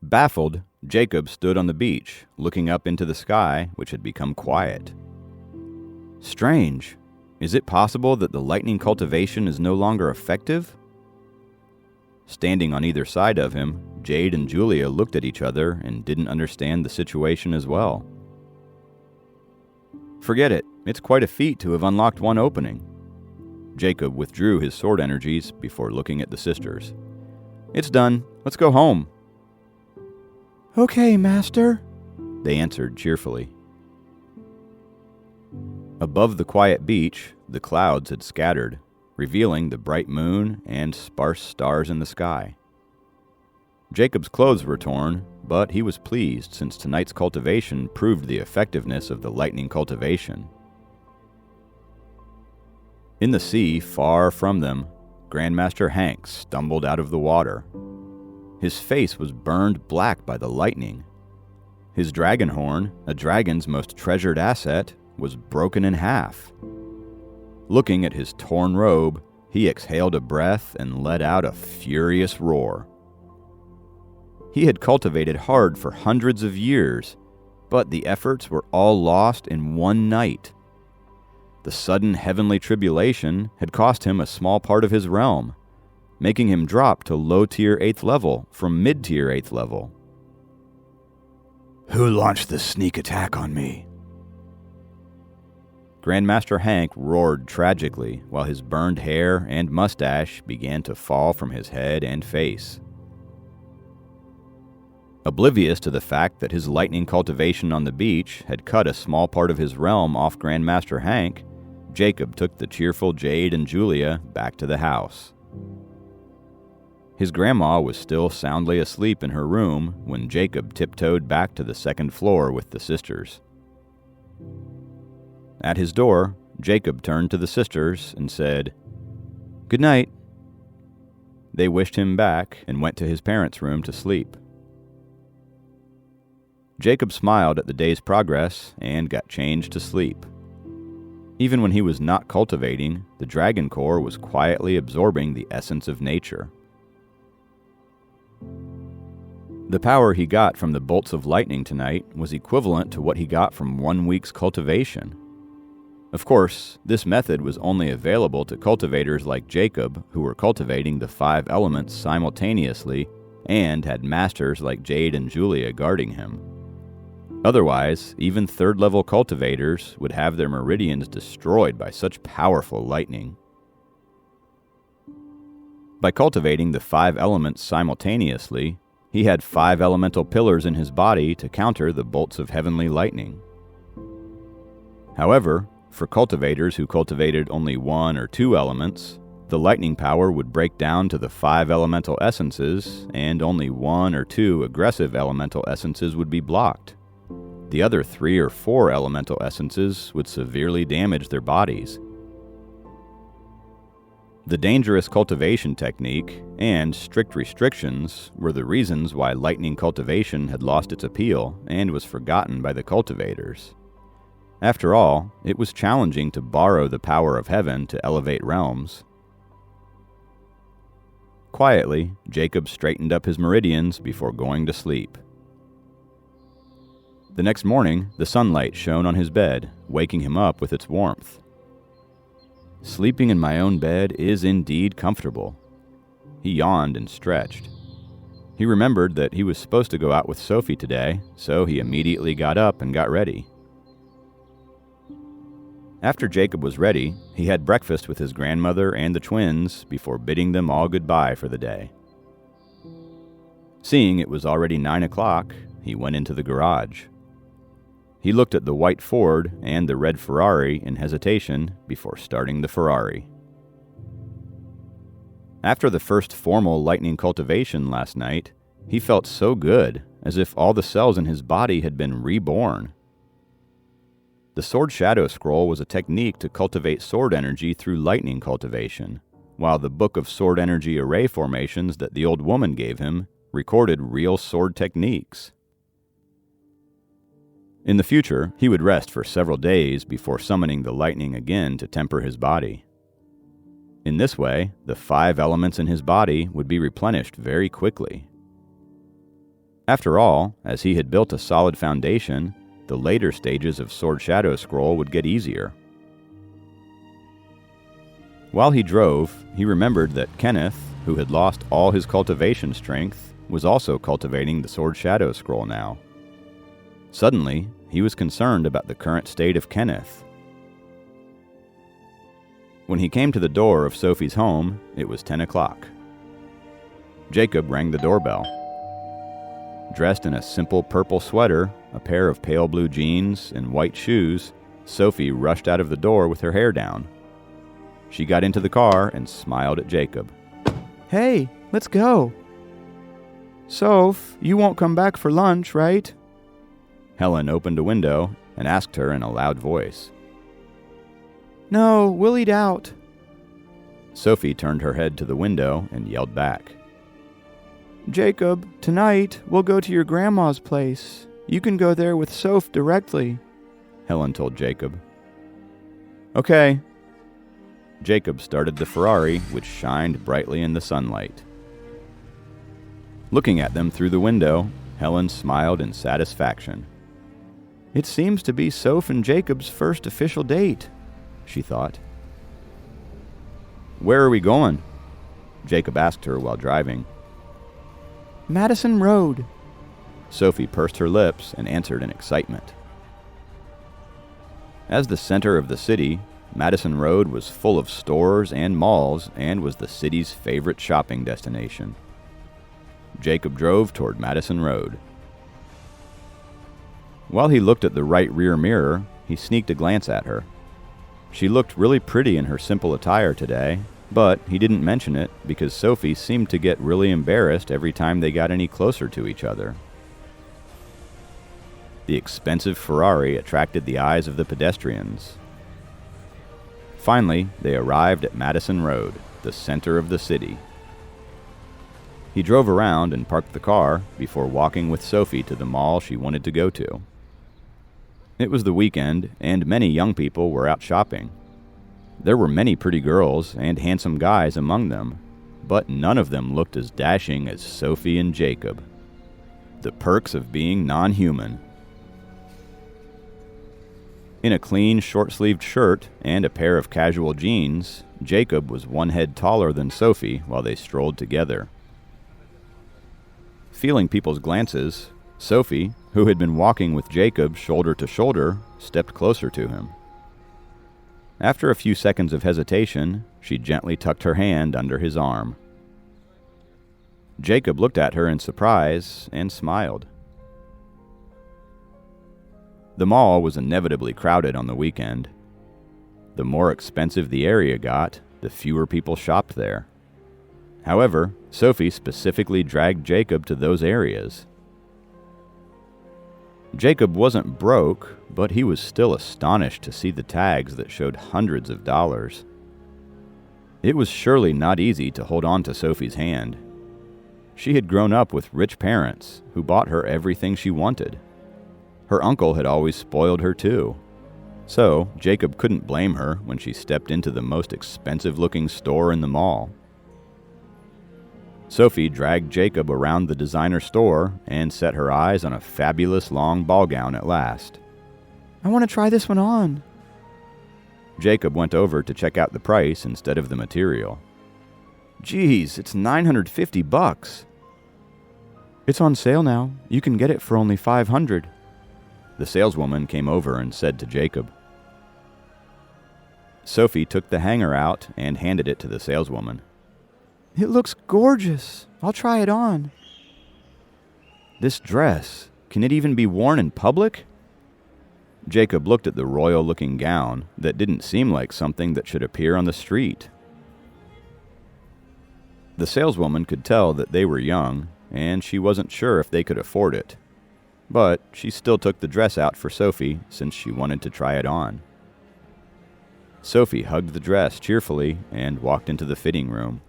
Baffled, Jacob stood on the beach, looking up into the sky, which had become quiet. Strange. Is it possible that the lightning cultivation is no longer effective? Standing on either side of him, Jade and Julia looked at each other and didn't understand the situation as well. Forget it. It's quite a feat to have unlocked one opening. Jacob withdrew his sword energies before looking at the sisters. It's done. Let's go home. Okay, Master, they answered cheerfully. Above the quiet beach, the clouds had scattered, revealing the bright moon and sparse stars in the sky. Jacob's clothes were torn, but he was pleased since tonight's cultivation proved the effectiveness of the lightning cultivation. In the sea, far from them, Grandmaster Hank stumbled out of the water. His face was burned black by the lightning. His dragon horn, a dragon's most treasured asset, was broken in half. Looking at his torn robe, he exhaled a breath and let out a furious roar. He had cultivated hard for hundreds of years, but the efforts were all lost in one night. The sudden heavenly tribulation had cost him a small part of his realm, making him drop to low-tier 8th level from mid-tier 8th level. Who launched this sneak attack on me? Grandmaster Hank roared tragically while his burned hair and mustache began to fall from his head and face. Oblivious to the fact that his lightning cultivation on the beach had cut a small part of his realm off Grandmaster Hank, Jacob took the cheerful Jade and Julia back to the house. His grandma was still soundly asleep in her room when Jacob tiptoed back to the second floor with the sisters. At his door, Jacob turned to the sisters and said, "Good night." They wished him back and went to his parents' room to sleep. Jacob smiled at the day's progress and got changed to sleep. Even when he was not cultivating, the Dragon Core was quietly absorbing the essence of nature. The power he got from the bolts of lightning tonight was equivalent to what he got from 1 week's cultivation. Of course, this method was only available to cultivators like Jacob, who were cultivating the 5 elements simultaneously and had masters like Jade and Julia guarding him. Otherwise, even 3rd-level cultivators would have their meridians destroyed by such powerful lightning. By cultivating the 5 elements simultaneously, he had 5 elemental pillars in his body to counter the bolts of heavenly lightning. However, for cultivators who cultivated only 1 or 2 elements, the lightning power would break down to the 5 elemental essences, and only 1 or 2 aggressive elemental essences would be blocked. The other 3 or 4 elemental essences would severely damage their bodies. The dangerous cultivation technique and strict restrictions were the reasons why lightning cultivation had lost its appeal and was forgotten by the cultivators. After all, it was challenging to borrow the power of heaven to elevate realms. Quietly, Jacob straightened up his meridians before going to sleep. The next morning, the sunlight shone on his bed, waking him up with its warmth. Sleeping in my own bed is indeed comfortable. He yawned and stretched. He remembered that he was supposed to go out with Sophie today, so he immediately got up and got ready. After Jacob was ready, he had breakfast with his grandmother and the twins before bidding them all goodbye for the day. Seeing it was already 9 o'clock, he went into the garage. He looked at the white Ford and the red Ferrari in hesitation before starting the Ferrari. After the first formal lightning cultivation last night, he felt so good, as if all the cells in his body had been reborn. The Sword Shadow Scroll was a technique to cultivate sword energy through lightning cultivation, while the Book of Sword Energy Array formations that the old woman gave him recorded real sword techniques. In the future, he would rest for several days before summoning the lightning again to temper his body. In this way, the 5 elements in his body would be replenished very quickly. After all, as he had built a solid foundation, the later stages of Sword Shadow Scroll would get easier. While he drove, he remembered that Kenneth, who had lost all his cultivation strength, was also cultivating the Sword Shadow Scroll now. Suddenly, he was concerned about the current state of Kenneth. When he came to the door of Sophie's home, it was 10 o'clock. Jacob rang the doorbell. Dressed in a simple purple sweater, a pair of pale blue jeans, and white shoes, Sophie rushed out of the door with her hair down. She got into the car and smiled at Jacob. Hey, let's go. Soph, you won't come back for lunch, right? Helen opened a window and asked her in a loud voice. No, we'll eat out. Sophie turned her head to the window and yelled back. Jacob, tonight we'll go to your grandma's place. You can go there with Soph directly, Helen told Jacob. Okay. Jacob started the Ferrari, which shined brightly in the sunlight. Looking at them through the window, Helen smiled in satisfaction. It seems to be Soph and Jacob's first official date, she thought. Where are we going? Jacob asked her while driving. Madison Road. Sophie pursed her lips and answered in excitement. As the center of the city, Madison Road was full of stores and malls and was the city's favorite shopping destination. Jacob drove toward Madison Road. While he looked at the right rear mirror, he sneaked a glance at her. She looked really pretty in her simple attire today, but he didn't mention it because Sophie seemed to get really embarrassed every time they got any closer to each other. The expensive Ferrari attracted the eyes of the pedestrians. Finally, they arrived at Madison Road, the center of the city. He drove around and parked the car before walking with Sophie to the mall she wanted to go to. It was the weekend, and many young people were out shopping. There were many pretty girls and handsome guys among them, but none of them looked as dashing as Sophie and Jacob. The perks of being non-human. In a clean, short-sleeved shirt and a pair of casual jeans, Jacob was one head taller than Sophie while they strolled together. Feeling people's glances, Sophie, who had been walking with Jacob shoulder to shoulder, stepped closer to him. After a few seconds of hesitation, she gently tucked her hand under his arm. Jacob looked at her in surprise and smiled. The mall was inevitably crowded on the weekend. The more expensive the area got, the fewer people shopped there. However, Sophie specifically dragged Jacob to those areas. Jacob wasn't broke, but he was still astonished to see the tags that showed hundreds of dollars. It was surely not easy to hold on to Sophie's hand. She had grown up with rich parents who bought her everything she wanted. Her uncle had always spoiled her too. So, Jacob couldn't blame her when she stepped into the most expensive-looking store in the mall. Sophie dragged Jacob around the designer store and set her eyes on a fabulous long ball gown at last. I want to try this one on. Jacob went over to check out the price instead of the material. Geez, it's $950. It's on sale now. You can get it for only $500. The saleswoman came over and said to Jacob. Sophie took the hanger out and handed it to the saleswoman. It looks gorgeous. I'll try it on. This dress, can it even be worn in public? Jacob looked at the royal-looking gown that didn't seem like something that should appear on the street. The saleswoman could tell that they were young, and she wasn't sure if they could afford it. But she still took the dress out for Sophie since she wanted to try it on. Sophie hugged the dress cheerfully and walked into the fitting room.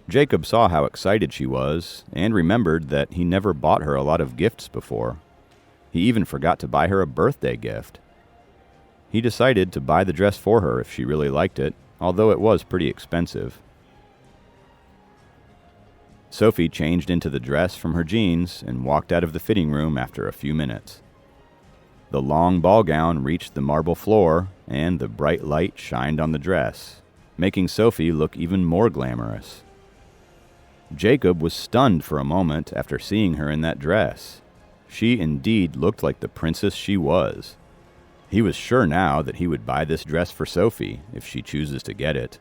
Jacob saw how excited she was and remembered that he never bought her a lot of gifts before. He even forgot to buy her a birthday gift. He decided to buy the dress for her if she really liked it, although it was pretty expensive. Sophie changed into the dress from her jeans and walked out of the fitting room after a few minutes. The long ball gown reached the marble floor, and the bright light shined on the dress, making Sophie look even more glamorous. Jacob was stunned for a moment after seeing her in that dress. She indeed looked like the princess she was. He was sure now that he would buy this dress for Sophie if she chooses to get it.